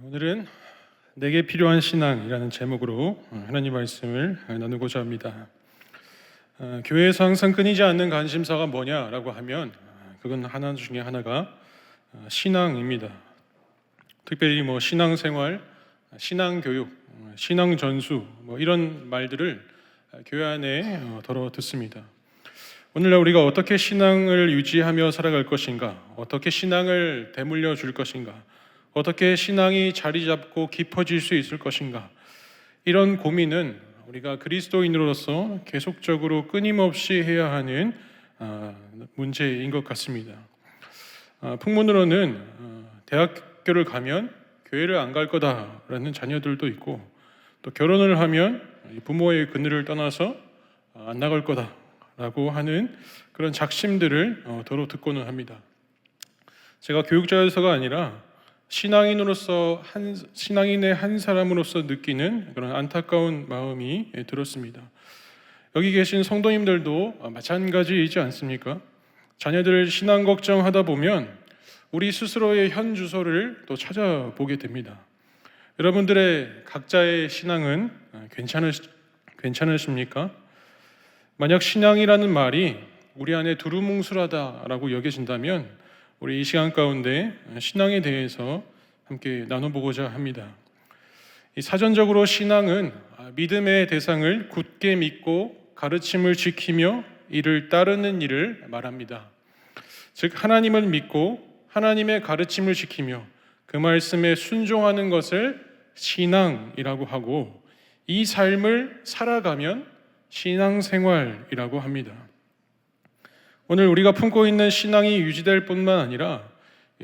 오늘은 내게 필요한 신앙이라는 제목으로 하나님 말씀을 나누고자 합니다. 교회에서 항상 끊이지 않는 관심사가 뭐냐라고 하면 그건 하나 중에 하나가 신앙입니다. 특별히 신앙생활, 신앙교육, 신앙전수 이런 말들을 교회 안에 더러 듣습니다. 오늘날 우리가 어떻게 신앙을 유지하며 살아갈 것인가, 어떻게 신앙을 되물려 줄 것인가, 어떻게 신앙이 자리 잡고 깊어질 수 있을 것인가, 이런 고민은 우리가 그리스도인으로서 계속적으로 끊임없이 해야 하는 문제인 것 같습니다. 풍문으로는 대학교를 가면 교회를 안 갈 거다라는 자녀들도 있고, 또 결혼을 하면 부모의 그늘을 떠나서 안 나갈 거다라고 하는 그런 작심들을 더러 듣고는 합니다. 제가 교육자여서가 아니라 신앙인의 한 사람으로서 느끼는 그런 안타까운 마음이 들었습니다. 여기 계신 성도님들도 마찬가지이지 않습니까? 자녀들 신앙 걱정하다 보면 우리 스스로의 현 주소를 또 찾아보게 됩니다. 여러분들의 각자의 신앙은 괜찮으십니까? 만약 신앙이라는 말이 우리 안에 두루뭉술하다라고 여겨진다면 우리 이 시간 가운데 신앙에 대해서 함께 나눠보고자 합니다. 사전적으로 신앙은 믿음의 대상을 굳게 믿고 가르침을 지키며 이를 따르는 일을 말합니다. 즉 하나님을 믿고 하나님의 가르침을 지키며 그 말씀에 순종하는 것을 신앙이라고 하고, 이 삶을 살아가면 신앙생활이라고 합니다. 오늘 우리가 품고 있는 신앙이 유지될 뿐만 아니라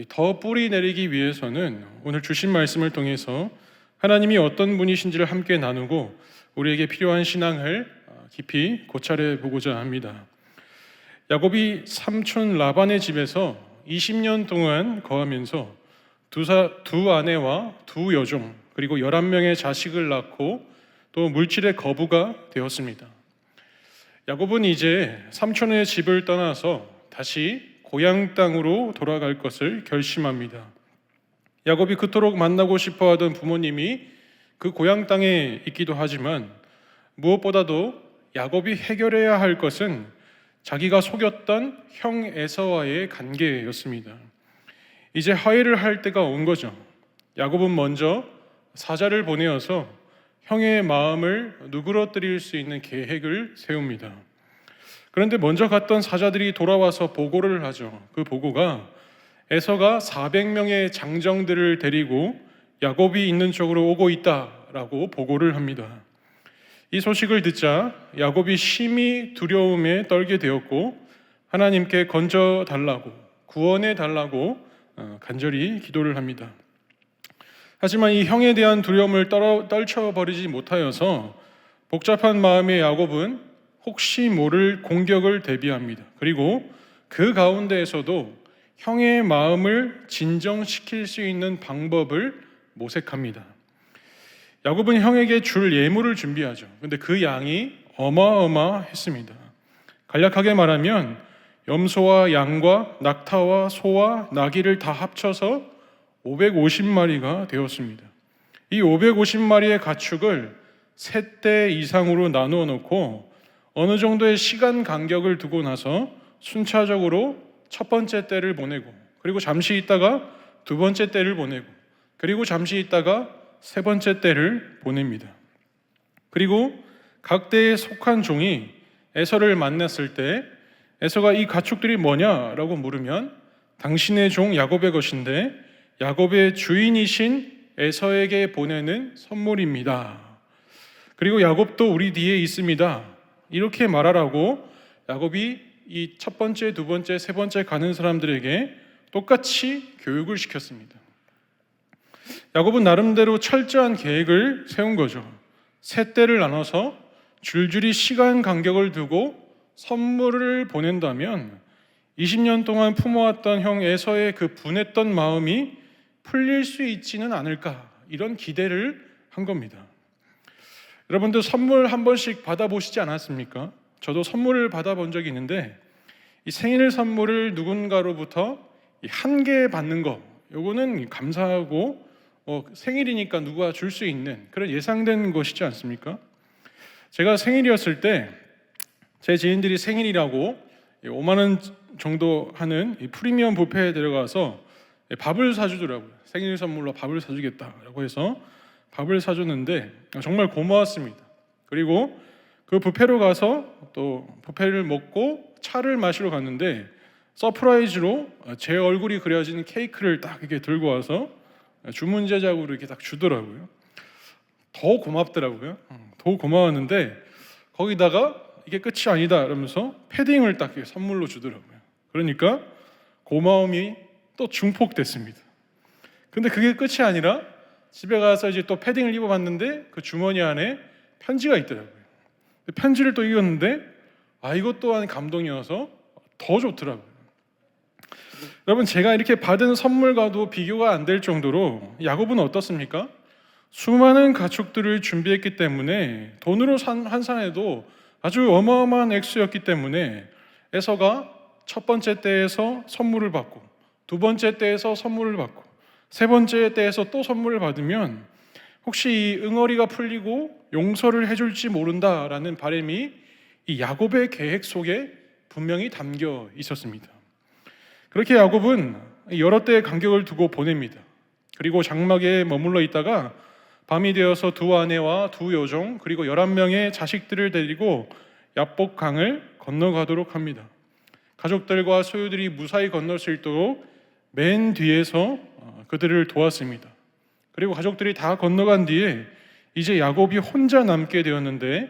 더 뿌리 내리기 위해서는 오늘 주신 말씀을 통해서 하나님이 어떤 분이신지를 함께 나누고 우리에게 필요한 신앙을 깊이 고찰해 보고자 합니다. 야곱이 삼촌 라반의 집에서 20년 동안 거하면서 두 아내와 두 여종 그리고 11명의 자식을 낳고 또 물질의 거부가 되었습니다. 야곱은 이제 삼촌의 집을 떠나서 다시 고향 땅으로 돌아갈 것을 결심합니다. 야곱이 그토록 만나고 싶어 하던 부모님이 그 고향 땅에 있기도 하지만 무엇보다도 야곱이 해결해야 할 것은 자기가 속였던 형 에서와의 관계였습니다. 이제 화해를 할 때가 온 거죠. 야곱은 먼저 사자를 보내어서 형의 마음을 누그러뜨릴 수 있는 계획을 세웁니다. 그런데 먼저 갔던 사자들이 돌아와서 보고를 하죠. 그 보고가 에서가 400명의 장정들을 데리고 야곱이 있는 쪽으로 오고 있다라고 보고를 합니다. 이 소식을 듣자 야곱이 심히 두려움에 떨게 되었고 하나님께 건져달라고, 구원해달라고 간절히 기도를 합니다. 하지만 이 형에 대한 두려움을 떨쳐버리지 못하여서 복잡한 마음의 야곱은 혹시 모를 공격을 대비합니다. 그리고 그 가운데에서도 형의 마음을 진정시킬 수 있는 방법을 모색합니다. 야곱은 형에게 줄 예물을 준비하죠. 근데 그 양이 어마어마했습니다. 간략하게 말하면 염소와 양과 낙타와 소와 나귀를 다 합쳐서 550마리가 되었습니다. 이 550마리의 가축을 3대 이상으로 나누어 놓고 어느 정도의 시간 간격을 두고 나서 순차적으로 첫 번째 때를 보내고, 그리고 잠시 있다가 두 번째 때를 보내고, 그리고 잠시 있다가 세 번째 때를 보냅니다. 그리고 각 때에 속한 종이 에서를 만났을 때 에서가 이 가축들이 뭐냐라고 물으면 당신의 종 야곱의 것인데 야곱의 주인이신 에서에게 보내는 선물입니다. 그리고 야곱도 우리 뒤에 있습니다. 이렇게 말하라고 야곱이 이 첫 번째, 두 번째, 세 번째 가는 사람들에게 똑같이 교육을 시켰습니다. 야곱은 나름대로 철저한 계획을 세운 거죠. 세 때를 나눠서 줄줄이 시간 간격을 두고 선물을 보낸다면 20년 동안 품어왔던 형 에서의 그 분했던 마음이 풀릴 수 있지는 않을까, 이런 기대를 한 겁니다. 여러분들 선물 한 번씩 받아보시지 않았습니까? 저도 선물을 받아본 적이 있는데 이 생일 선물을 누군가로부터 한 개 받는 거, 요거는 감사하고 생일이니까 누가 줄 수 있는 그런 예상된 것이지 않습니까? 제가 생일이었을 때 제 지인들이 생일이라고 5만 원 정도 하는 이 프리미엄 뷔페에 들어가서 밥을 사주더라고요. 생일 선물로 밥을 사주겠다라고 해서 밥을 사줬는데 정말 고마웠습니다. 그리고 그 뷔페로 가서 또 뷔페를 먹고 차를 마시러 갔는데 서프라이즈로 제 얼굴이 그려진 케이크를 딱 이렇게 들고 와서 주문 제작으로 이렇게 딱 주더라고요. 더 고맙더라고요. 더 고마웠는데 거기다가 이게 끝이 아니다 이러면서 패딩을 딱 이렇게 선물로 주더라고요. 그러니까 고마움이 또 증폭됐습니다. 근데 그게 끝이 아니라 집에 가서 이제 또 패딩을 입어봤는데 그 주머니 안에 편지가 있더라고요. 편지를 또 읽었는데 이것 또한 감동이어서 더 좋더라고요. 여러분, 제가 이렇게 받은 선물과도 비교가 안 될 정도로 야곱은 어떻습니까? 수많은 가축들을 준비했기 때문에 돈으로 환산해도 아주 어마어마한 액수였기 때문에 에서가 첫 번째 때에서 선물을 받고 두 번째 때에서 선물을 받고 세 번째 때에서 또 선물을 받으면 혹시 이 응어리가 풀리고 용서를 해줄지 모른다라는 바람이 이 야곱의 계획 속에 분명히 담겨 있었습니다. 그렇게 야곱은 여러 때의 간격을 두고 보냅니다. 그리고 장막에 머물러 있다가 밤이 되어서 두 아내와 두 여종 그리고 11명의 자식들을 데리고 야복강을 건너가도록 합니다. 가족들과 소유들이 무사히 건널 수 있도록 맨 뒤에서 그들을 도왔습니다. 그리고 가족들이 다 건너간 뒤에 이제 야곱이 혼자 남게 되었는데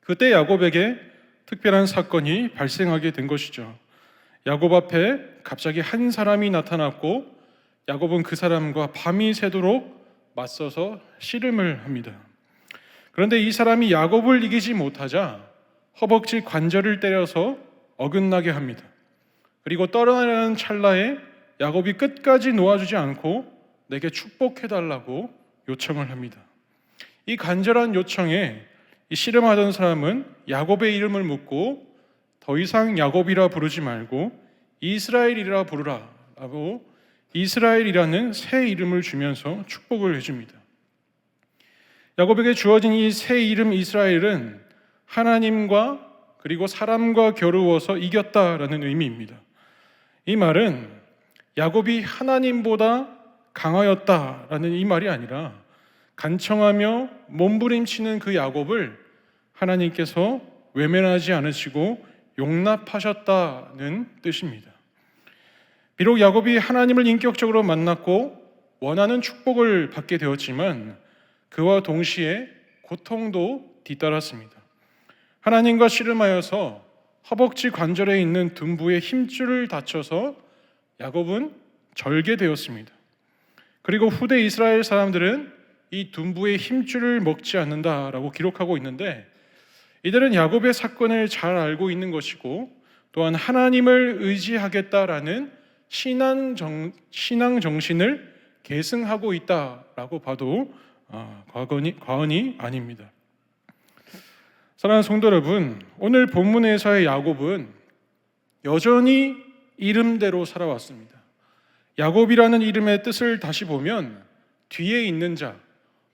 그때 야곱에게 특별한 사건이 발생하게 된 것이죠. 야곱 앞에 갑자기 한 사람이 나타났고 야곱은 그 사람과 밤이 새도록 맞서서 씨름을 합니다. 그런데 이 사람이 야곱을 이기지 못하자 허벅지 관절을 때려서 어긋나게 합니다. 그리고 떠나려는 찰나에 야곱이 끝까지 놓아주지 않고 내게 축복해달라고 요청을 합니다. 이 간절한 요청에 이 씨름하던 사람은 야곱의 이름을 묻고 더 이상 야곱이라 부르지 말고 이스라엘이라 부르라 라고 이스라엘이라는 새 이름을 주면서 축복을 해줍니다. 야곱에게 주어진 이 새 이름 이스라엘은 하나님과 그리고 사람과 겨루어서 이겼다라는 의미입니다. 이 말은 야곱이 하나님보다 강하였다라는 이 말이 아니라 간청하며 몸부림치는 그 야곱을 하나님께서 외면하지 않으시고 용납하셨다는 뜻입니다. 비록 야곱이 하나님을 인격적으로 만났고 원하는 축복을 받게 되었지만 그와 동시에 고통도 뒤따랐습니다. 하나님과 씨름하여서 허벅지 관절에 있는 둔부의 힘줄을 다쳐서 야곱은 절개되었습니다. 그리고 후대 이스라엘 사람들은 이 둔부의 힘줄을 먹지 않는다라고 기록하고 있는데 이들은 야곱의 사건을 잘 알고 있는 것이고 또한 하나님을 의지하겠다라는 신앙 정신을 계승하고 있다라고 봐도 과언이 아닙니다. 사랑하는 성도 여러분, 오늘 본문에서의 야곱은 여전히 이름대로 살아왔습니다. 야곱이라는 이름의 뜻을 다시 보면 뒤에 있는 자,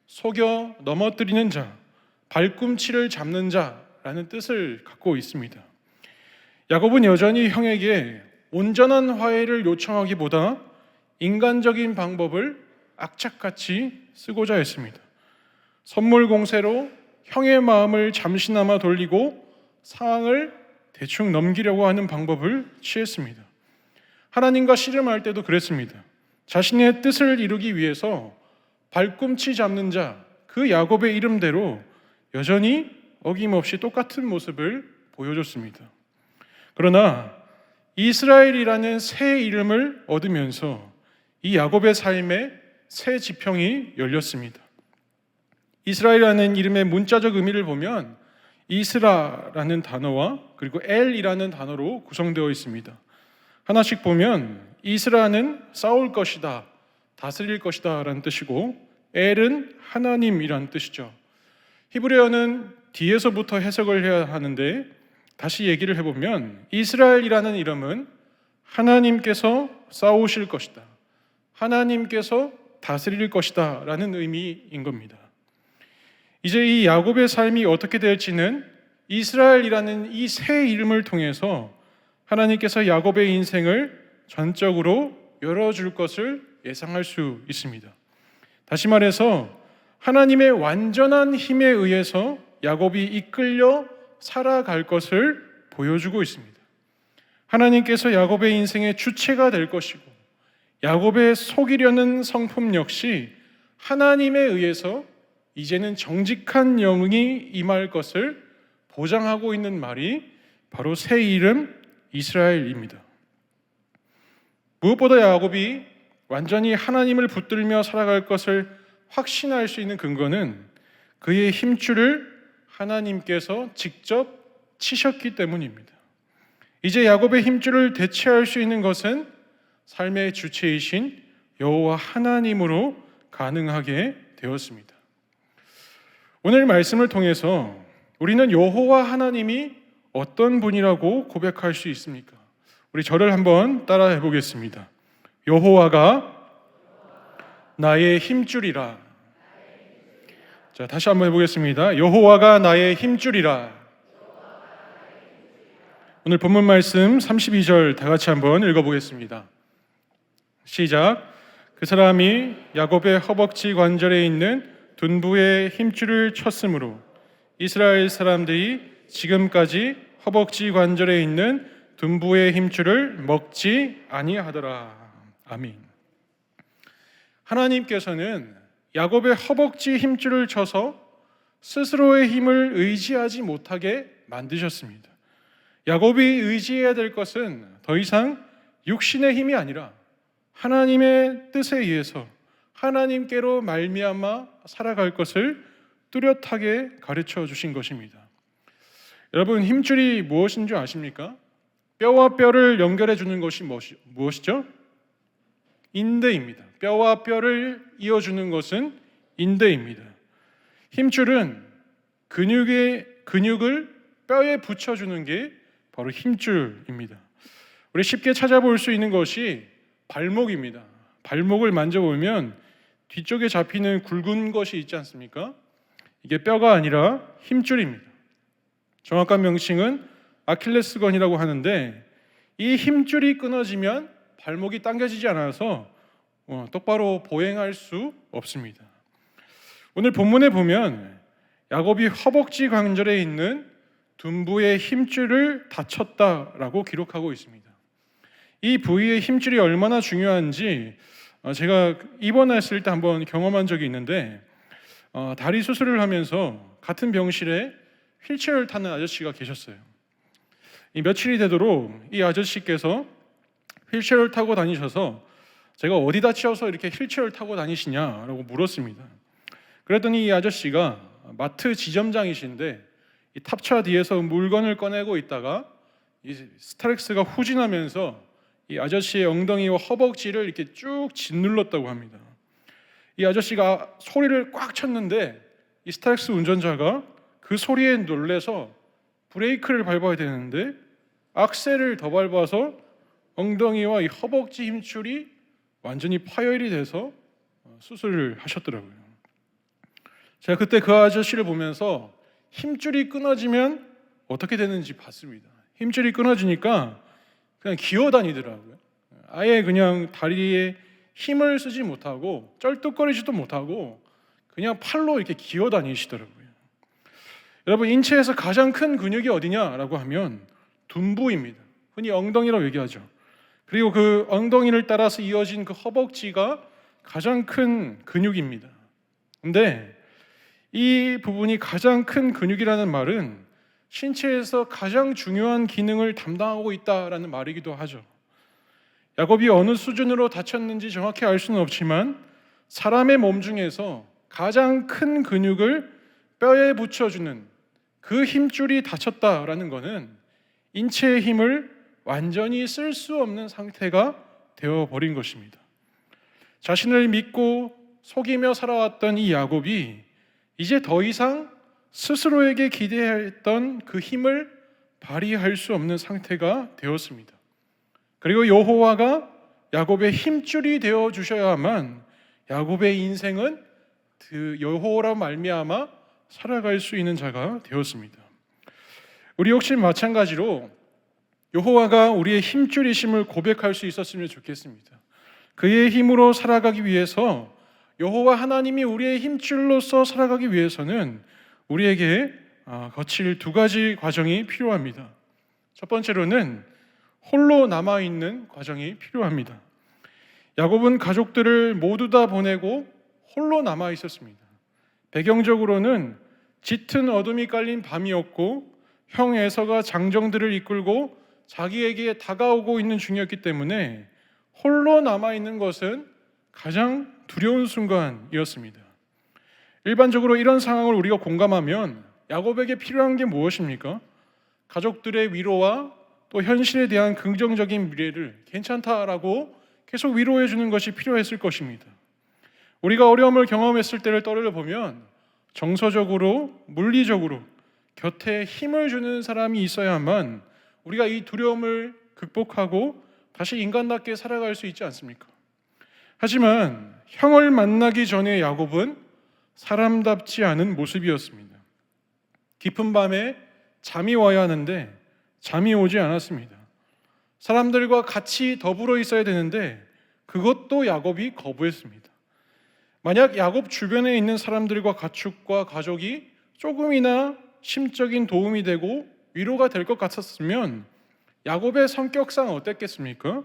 속여 넘어뜨리는 자, 발꿈치를 잡는 자라는 뜻을 갖고 있습니다. 야곱은 여전히 형에게 온전한 화해를 요청하기보다 인간적인 방법을 악착같이 쓰고자 했습니다. 선물 공세로 형의 마음을 잠시나마 돌리고 상황을 대충 넘기려고 하는 방법을 취했습니다. 하나님과 씨름할 때도 그랬습니다. 자신의 뜻을 이루기 위해서 발꿈치 잡는 자, 그 야곱의 이름대로 여전히 어김없이 똑같은 모습을 보여줬습니다. 그러나 이스라엘이라는 새 이름을 얻으면서 이 야곱의 삶에 새 지평이 열렸습니다. 이스라엘이라는 이름의 문자적 의미를 보면 이스라라는 단어와 그리고 엘이라는 단어로 구성되어 있습니다. 하나씩 보면 이스라는 싸울 것이다, 다스릴 것이다 라는 뜻이고 엘은 하나님이라는 뜻이죠. 히브리어는 뒤에서부터 해석을 해야 하는데 다시 얘기를 해보면 이스라엘이라는 이름은 하나님께서 싸우실 것이다, 하나님께서 다스릴 것이다 라는 의미인 겁니다. 이제 이 야곱의 삶이 어떻게 될지는 이스라엘이라는 이 새 이름을 통해서 하나님께서 야곱의 인생을 전적으로 열어줄 것을 예상할 수 있습니다. 다시 말해서 하나님의 완전한 힘에 의해서 야곱이 이끌려 살아갈 것을 보여주고 있습니다. 하나님께서 야곱의 인생의 주체가 될 것이고 야곱의 속이려는 성품 역시 하나님에 의해서 이제는 정직한 영이 임할 것을 보장하고 있는 말이 바로 새 이름 이스라엘입니다. 무엇보다 야곱이 완전히 하나님을 붙들며 살아갈 것을 확신할 수 있는 근거는 그의 힘줄을 하나님께서 직접 치셨기 때문입니다. 이제 야곱의 힘줄을 대체할 수 있는 것은 삶의 주체이신 여호와 하나님으로 가능하게 되었습니다. 오늘 말씀을 통해서 우리는 여호와 하나님이 어떤 분이라고 고백할 수 있습니까? 우리 저를 한번 따라해 보겠습니다. 여호와가 나의 힘줄이라. 자, 다시 한번 해보겠습니다. 여호와가 나의 힘줄이라. 오늘 본문 말씀 32절 다 같이 한번 읽어보겠습니다. 시작. 그 사람이 야곱의 허벅지 관절에 있는 둔부의 힘줄을 쳤으므로 이스라엘 사람들이 지금까지 허벅지 관절에 있는 둔부의 힘줄을 먹지 아니하더라. 아멘. 하나님께서는 야곱의 허벅지 힘줄을 쳐서 스스로의 힘을 의지하지 못하게 만드셨습니다. 야곱이 의지해야 될 것은 더 이상 육신의 힘이 아니라 하나님의 뜻에 의해서 하나님께로 말미암아 살아갈 것을 뚜렷하게 가르쳐 주신 것입니다. 여러분, 힘줄이 무엇인 줄 아십니까? 뼈와 뼈를 연결해 주는 것이 무엇이죠? 인대입니다. 뼈와 뼈를 이어주는 것은 인대입니다. 힘줄은 근육을 뼈에 붙여주는 게 바로 힘줄입니다. 우리 쉽게 찾아볼 수 있는 것이 발목입니다. 발목을 만져보면 뒤쪽에 잡히는 굵은 것이 있지 않습니까? 이게 뼈가 아니라 힘줄입니다. 정확한 명칭은 아킬레스건이라고 하는데 이 힘줄이 끊어지면 발목이 당겨지지 않아서 똑바로 보행할 수 없습니다. 오늘 본문에 보면 야곱이 허벅지 관절에 있는 둔부의 힘줄을 다쳤다라고 기록하고 있습니다. 이 부위의 힘줄이 얼마나 중요한지 제가 입원했을 때 한번 경험한 적이 있는데 다리 수술을 하면서 같은 병실에 휠체어를 타는 아저씨가 계셨어요. 이 며칠이 되도록 이 아저씨께서 휠체어를 타고 다니셔서 제가 어디 다치셔서 이렇게 휠체어를 타고 다니시냐라고 물었습니다. 그랬더니 이 아저씨가 마트 지점장이신데 이 탑차 뒤에서 물건을 꺼내고 있다가 이 스타렉스가 후진하면서 이 아저씨의 엉덩이와 허벅지를 이렇게 쭉 짓눌렀다고 합니다. 이 아저씨가 소리를 꽉 쳤는데 이 스타렉스 운전자가 그 소리에 놀래서 브레이크를 밟아야 되는데 악셀을 더 밟아서 엉덩이와 이 허벅지 힘줄이 완전히 파열이 돼서 수술을 하셨더라고요. 제가 그때 그 아저씨를 보면서 힘줄이 끊어지면 어떻게 되는지 봤습니다. 힘줄이 끊어지니까 그냥 기어다니더라고요. 아예 그냥 다리에 힘을 쓰지 못하고 쩔뚝거리지도 못하고 그냥 팔로 이렇게 기어다니시더라고요. 여러분, 인체에서 가장 큰 근육이 어디냐라고 하면 둔부입니다. 흔히 엉덩이라고 얘기하죠. 그리고 그 엉덩이를 따라서 이어진 그 허벅지가 가장 큰 근육입니다. 근데 이 부분이 가장 큰 근육이라는 말은 신체에서 가장 중요한 기능을 담당하고 있다라는 말이기도 하죠. 야곱이 어느 수준으로 다쳤는지 정확히 알 수는 없지만 사람의 몸 중에서 가장 큰 근육을 뼈에 붙여주는 그 힘줄이 다쳤다라는 것은 인체의 힘을 완전히 쓸 수 없는 상태가 되어버린 것입니다. 자신을 믿고 속이며 살아왔던 이 야곱이 이제 더 이상 스스로에게 기대했던 그 힘을 발휘할 수 없는 상태가 되었습니다. 그리고 여호와가 야곱의 힘줄이 되어 주셔야만 야곱의 인생은 그 여호와로 말미암아 살아갈 수 있는 자가 되었습니다. 우리 역시 마찬가지로 여호와가 우리의 힘줄이심을 고백할 수 있었으면 좋겠습니다. 그의 힘으로 살아가기 위해서, 여호와 하나님이 우리의 힘줄로서 살아가기 위해서는 우리에게 거칠 두 가지 과정이 필요합니다. 첫 번째로는 홀로 남아있는 과정이 필요합니다. 야곱은 가족들을 모두 다 보내고 홀로 남아 있었습니다. 배경적으로는 짙은 어둠이 깔린 밤이었고 형 에서가 장정들을 이끌고 자기에게 다가오고 있는 중이었기 때문에 홀로 남아있는 것은 가장 두려운 순간이었습니다. 일반적으로 이런 상황을 우리가 공감하면 야곱에게 필요한 게 무엇입니까? 가족들의 위로와 또 현실에 대한 긍정적인 미래를 괜찮다라고 계속 위로해 주는 것이 필요했을 것입니다. 우리가 어려움을 경험했을 때를 떠올려 보면 정서적으로, 물리적으로 곁에 힘을 주는 사람이 있어야만 우리가 이 두려움을 극복하고 다시 인간답게 살아갈 수 있지 않습니까? 하지만 형을 만나기 전에 야곱은 사람답지 않은 모습이었습니다. 깊은 밤에 잠이 와야 하는데 잠이 오지 않았습니다. 사람들과 같이 더불어 있어야 되는데 그것도 야곱이 거부했습니다. 만약 야곱 주변에 있는 사람들과 가축과 가족이 조금이나 심적인 도움이 되고 위로가 될 것 같았으면 야곱의 성격상 어땠겠습니까?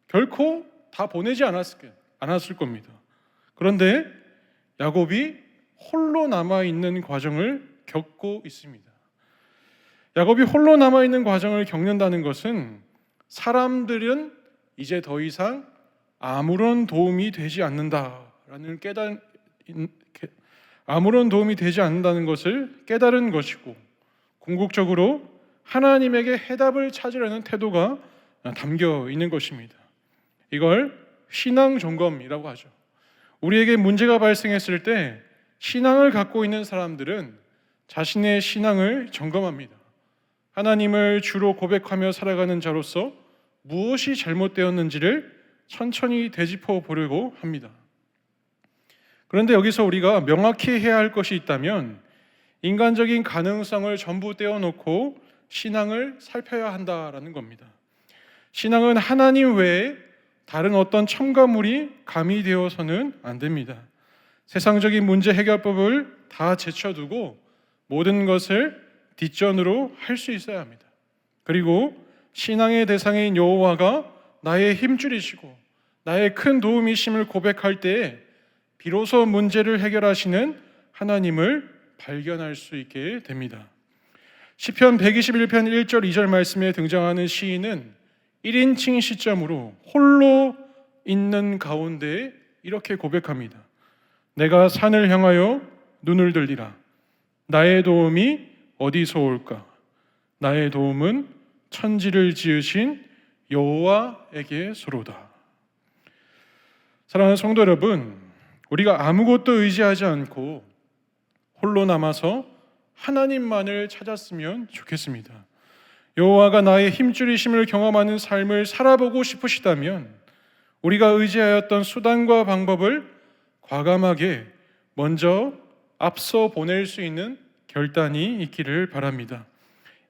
결코 다 보내지 않았을 겁니다. 그런데 야곱이 홀로 남아있는 과정을 겪고 있습니다. 야곱이 홀로 남아있는 과정을 겪는다는 것은 사람들은 이제 더 이상 아무런 도움이 되지 않는다라는 아무런 도움이 되지 않는다는 것을 깨달은 것이고, 궁극적으로 하나님에게 해답을 찾으려는 태도가 담겨 있는 것입니다. 이걸 신앙 점검이라고 하죠. 우리에게 문제가 발생했을 때 신앙을 갖고 있는 사람들은 자신의 신앙을 점검합니다. 하나님을 주로 고백하며 살아가는 자로서 무엇이 잘못되었는지를 천천히 되짚어 보려고 합니다. 그런데 여기서 우리가 명확히 해야 할 것이 있다면 인간적인 가능성을 전부 떼어놓고 신앙을 살펴야 한다라는 겁니다. 신앙은 하나님 외에 다른 어떤 첨가물이 가미되어서는 안 됩니다. 세상적인 문제 해결법을 다 제쳐두고 모든 것을 뒷전으로 할 수 있어야 합니다. 그리고 신앙의 대상인 여호와가 나의 힘줄이시고 나의 큰 도움이심을 고백할 때에 비로소 문제를 해결하시는 하나님을 발견할 수 있게 됩니다. 시편 121편 1절 2절 말씀에 등장하는 시인은 1인칭 시점으로 홀로 있는 가운데 이렇게 고백합니다. 내가 산을 향하여 눈을 들리라. 나의 도움이 어디서 올까? 나의 도움은 천지를 지으신 여호와에게서로다. 사랑하는 성도 여러분, 우리가 아무것도 의지하지 않고 홀로 남아서 하나님만을 찾았으면 좋겠습니다. 여호와가 나의 힘줄이심을 경험하는 삶을 살아보고 싶으시다면 우리가 의지하였던 수단과 방법을 과감하게 먼저 앞서 보낼 수 있는 결단이 있기를 바랍니다.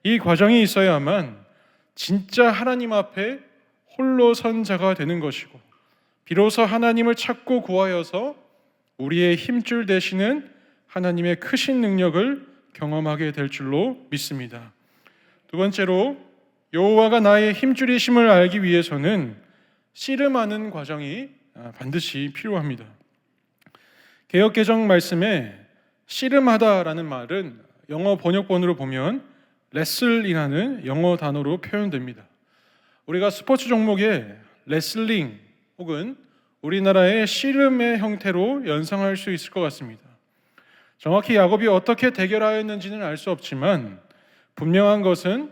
이 과정이 있어야만 진짜 하나님 앞에 홀로 선 자가 되는 것이고, 비로소 하나님을 찾고 구하여서 우리의 힘줄 되시는 하나님의 크신 능력을 경험하게 될 줄로 믿습니다. 두 번째로, 여호와가 나의 힘줄이심을 알기 위해서는 씨름하는 과정이 반드시 필요합니다. 개역개정 말씀에 씨름하다라는 말은 영어 번역본으로 보면 레슬이라는 영어 단어로 표현됩니다. 우리가 스포츠 종목에 레슬링 혹은 우리나라의 씨름의 형태로 연상할 수 있을 것 같습니다. 정확히 야곱이 어떻게 대결하였는지는 알 수 없지만 분명한 것은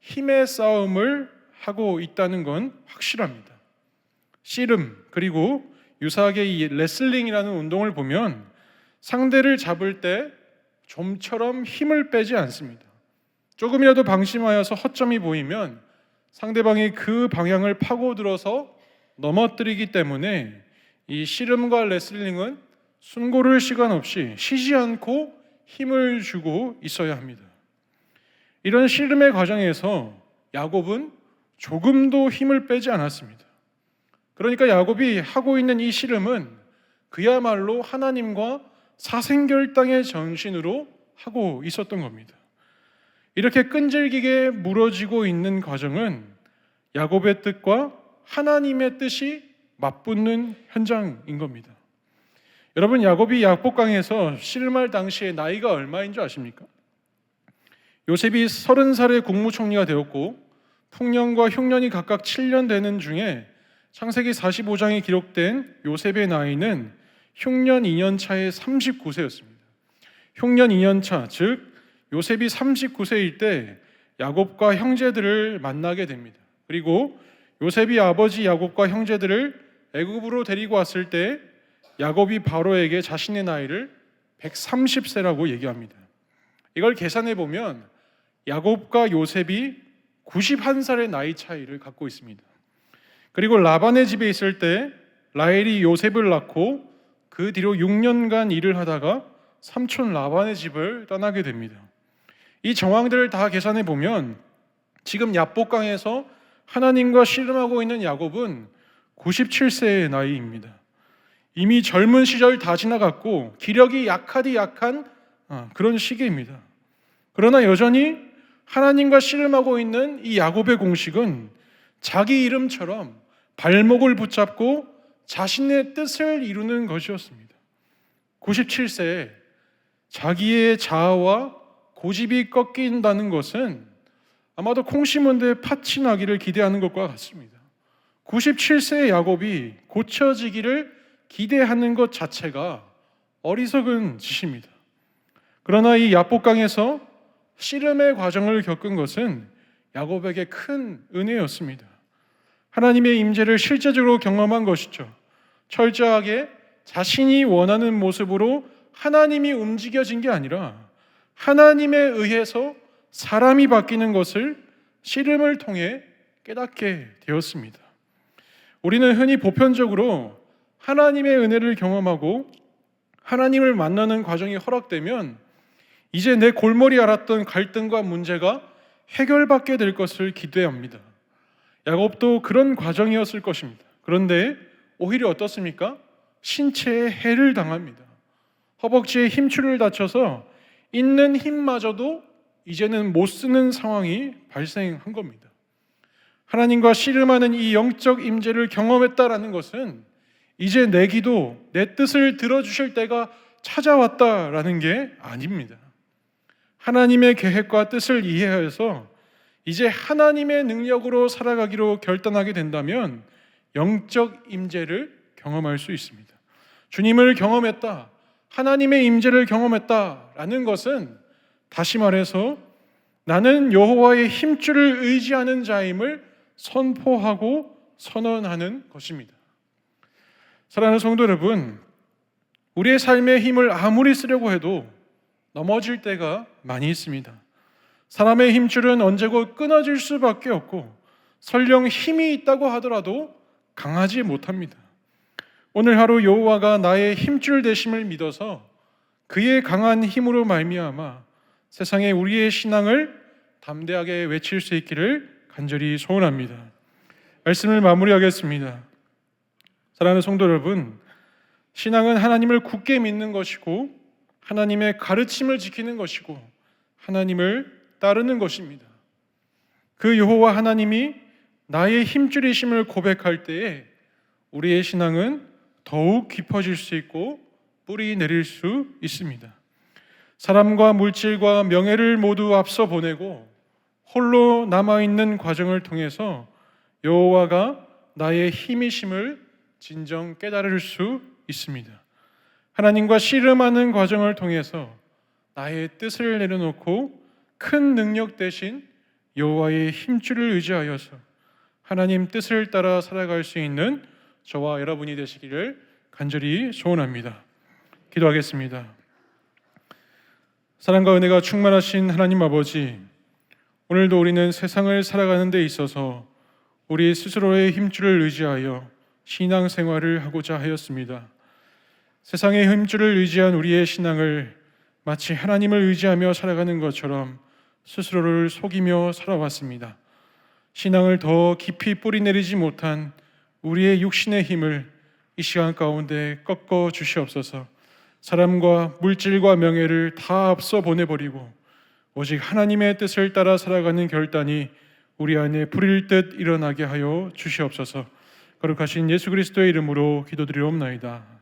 힘의 싸움을 하고 있다는 건 확실합니다. 씨름, 그리고 유사하게 이 레슬링이라는 운동을 보면 상대를 잡을 때 좀처럼 힘을 빼지 않습니다. 조금이라도 방심하여서 허점이 보이면 상대방이 그 방향을 파고들어서 넘어뜨리기 때문에 이 씨름과 레슬링은 숨고를 시간 없이 쉬지 않고 힘을 주고 있어야 합니다. 이런 씨름의 과정에서 야곱은 조금도 힘을 빼지 않았습니다. 그러니까 야곱이 하고 있는 이 씨름은 그야말로 하나님과 사생결당의 정신으로 하고 있었던 겁니다. 이렇게 끈질기게 무너지고 있는 과정은 야곱의 뜻과 하나님의 뜻이 맞붙는 현장인 겁니다. 여러분, 야곱이 야복강에서 씨름할 당시에 나이가 얼마인 줄 아십니까? 요셉이 30살의 국무총리가 되었고 풍년과 흉년이 각각 7년 되는 중에 창세기 45장에 기록된 요셉의 나이는 흉년 2년 차에 39세였습니다. 흉년 2년 차, 즉 요셉이 39세일 때 야곱과 형제들을 만나게 됩니다. 그리고 요셉이 아버지 야곱과 형제들을 애굽으로 데리고 왔을 때 야곱이 바로에게 자신의 나이를 130세라고 얘기합니다. 이걸 계산해 보면 야곱과 요셉이 91살의 나이 차이를 갖고 있습니다. 그리고 라반의 집에 있을 때 라헬이 요셉을 낳고 그 뒤로 6년간 일을 하다가 삼촌 라반의 집을 떠나게 됩니다. 이 정황들을 다 계산해 보면 지금 야복강에서 하나님과 씨름하고 있는 야곱은 97세의 나이입니다. 이미 젊은 시절 다 지나갔고 기력이 약하디 약한 그런 시기입니다. 그러나 여전히 하나님과 씨름하고 있는 이 야곱의 공식은 자기 이름처럼 발목을 붙잡고 자신의 뜻을 이루는 것이었습니다. 97세에 자기의 자아와 고집이 꺾인다는 것은 아마도 콩 심은 데 팥이 나기를 기대하는 것과 같습니다. 97세의 야곱이 고쳐지기를 기대하는 것 자체가 어리석은 짓입니다. 그러나 이 야복강에서 씨름의 과정을 겪은 것은 야곱에게 큰 은혜였습니다. 하나님의 임재를 실제적으로 경험한 것이죠. 철저하게 자신이 원하는 모습으로 하나님이 움직여진 게 아니라 하나님에 의해서 사람이 바뀌는 것을 씨름을 통해 깨닫게 되었습니다. 우리는 흔히 보편적으로 하나님의 은혜를 경험하고 하나님을 만나는 과정이 허락되면 이제 내 골머리 앓았던 갈등과 문제가 해결받게 될 것을 기대합니다. 야곱도 그런 과정이었을 것입니다. 그런데 오히려 어떻습니까? 신체에 해를 당합니다. 허벅지에 힘줄을 다쳐서 있는 힘마저도 이제는 못 쓰는 상황이 발생한 겁니다. 하나님과 씨름하는 이 영적 임재를 경험했다라는 것은 이제 내 기도, 내 뜻을 들어주실 때가 찾아왔다라는 게 아닙니다. 하나님의 계획과 뜻을 이해해서 이제 하나님의 능력으로 살아가기로 결단하게 된다면 영적 임재를 경험할 수 있습니다. 주님을 경험했다, 하나님의 임재를 경험했다라는 것은 다시 말해서 나는 여호와의 힘줄을 의지하는 자임을 선포하고 선언하는 것입니다. 사랑하는 성도 여러분, 우리의 삶의 힘을 아무리 쓰려고 해도 넘어질 때가 많이 있습니다. 사람의 힘줄은 언제고 끊어질 수밖에 없고 설령 힘이 있다고 하더라도 강하지 못합니다. 오늘 하루 여호와가 나의 힘줄 되심을 믿어서 그의 강한 힘으로 말미암아 세상에 우리의 신앙을 담대하게 외칠 수 있기를 간절히 소원합니다. 말씀을 마무리하겠습니다. 사랑하는 성도 여러분, 신앙은 하나님을 굳게 믿는 것이고 하나님의 가르침을 지키는 것이고 하나님을 따르는 것입니다. 그 여호와 하나님이 나의 힘줄이심을 고백할 때에 우리의 신앙은 더욱 깊어질 수 있고 뿌리 내릴 수 있습니다. 사람과 물질과 명예를 모두 앞서 보내고 홀로 남아있는 과정을 통해서 여호와가 나의 힘이심을 진정 깨달을 수 있습니다. 하나님과 씨름하는 과정을 통해서 나의 뜻을 내려놓고 큰 능력 대신 여호와의 힘줄을 의지하여서 하나님 뜻을 따라 살아갈 수 있는 저와 여러분이 되시기를 간절히 소원합니다. 기도하겠습니다. 사랑과 은혜가 충만하신 하나님 아버지, 오늘도 우리는 세상을 살아가는 데 있어서 우리 스스로의 힘줄을 의지하여 신앙생활을 하고자 하였습니다. 세상의 힘줄을 의지한 우리의 신앙을 마치 하나님을 의지하며 살아가는 것처럼 스스로를 속이며 살아왔습니다. 신앙을 더 깊이 뿌리내리지 못한 우리의 육신의 힘을 이 시간 가운데 꺾어 주시옵소서. 사람과 물질과 명예를 다 앞서 보내버리고 오직 하나님의 뜻을 따라 살아가는 결단이 우리 안에 불일 듯 일어나게 하여 주시옵소서. 거룩하신 예수 그리스도의 이름으로 기도드리옵나이다.